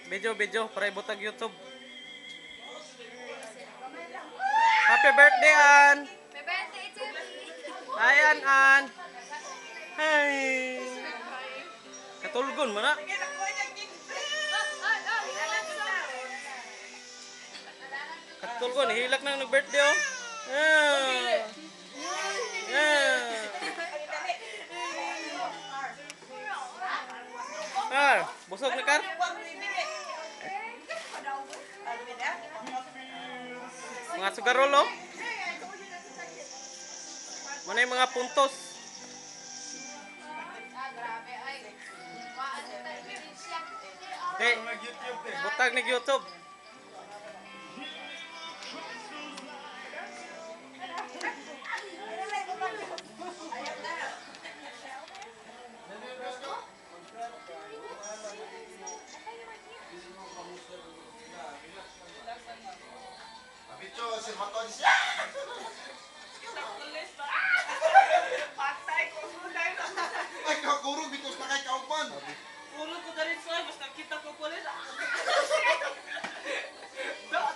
Video para ibutag YouTube. Happy birthday, An. Happy birthday to me. Hi, An. Hi. Katulgon mo na. Katulgon, hilak nang nag-birthday oh. Ah. Ah. Busog na kar? Mga sugarolo. Mana yung mga puntos? Okay, butag ni YouTube. Bicho, si Maton siya. Ay, kakurong bitos na kay kauban. Puro ko dari soy, basta kita ko pala.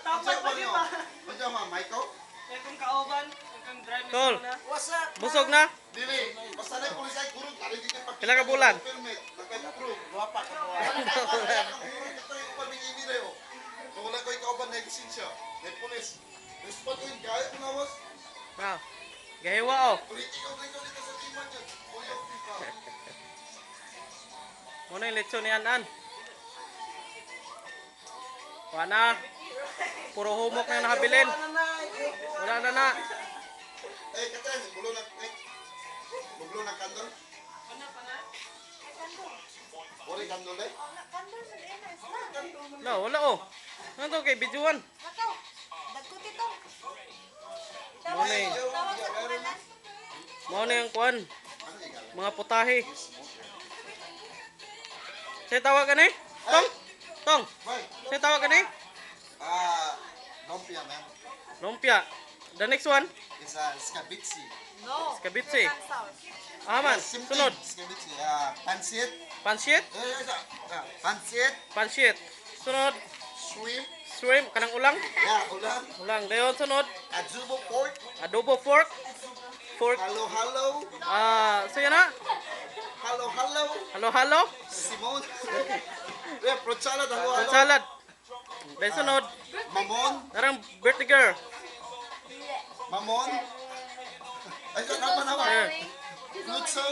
Tapos pa niyo. Ano ma, Michael? Kung kauban, kung drive Tol. na. What's up? Busog na? Dili, basta na pulis ay kurong tali dito pa. Pila ka bulan? Permit, nakapprove. Guwapa ka mo. Kurong ito yung pa ning imire oh. Kung wala ko ikauban na lisensya, na pulis. Respond ko yung gaya ko nawas. Wow. Gahiwa oh. Politiko dito sa timan dyan. Uyok dito. Muna yung lechon ni An. Wala. Puro humok na yung nakabilin. Wala na. Eh, katran, bulo na, bulo na kandol. Ori kandol eh. No, wala oh. Ano to kay bijuan? Muna yung kuan. Mga putahe. Saya tawag ka ni? Tong. Bye. Saya tawag ka ni? Lumpia man. Lumpia. The next one? Is scabitsi. No. Skabitsi. Man. Sunod. Scabitsi. Pansit. Pansit. Pansit. Pansit. Sunod. Shrimp. Shrimp. Kanang ulang. Yeah, ulam. Ulang. Dayon sunod. Adobo pork. Adobo pork. Pork. Halo. So yan na. Halo. Halo. Simon. Yeah, fruit salad. Halo. Fruit salad. Dayon sunod. Mamon. Narang birthday girl. Mamon. Ay, nama. Here. Putso.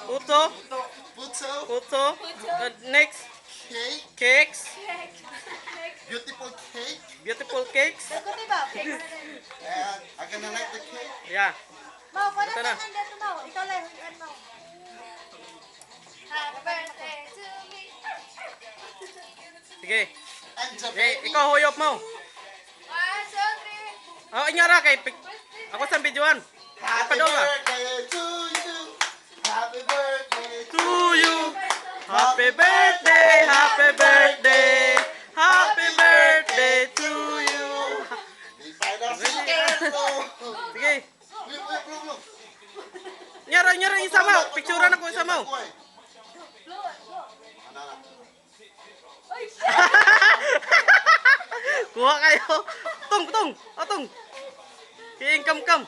Puto. Putso. Puto. Next. Cake. Cakes. Beautiful cake. Beautiful cakes. And I'm gonna like the cake. Yeah. Mau, pada Ito na. tangan dia tu mau. Ito lah, mau. Happy birthday to me. Sige. And the Okay, baby. ikaw huyop mo. 1, 2, 3. Oh, inyara kay ako sa videoan. Happy Padong ka. birthday to you. Happy birthday To you. Happy birthday, happy birthday. Happy birthday to you. Di final second. Sige. Look. Nyara isa mo. Picturean ako isa mo. Kuha kayo. Tong. Kiing kam.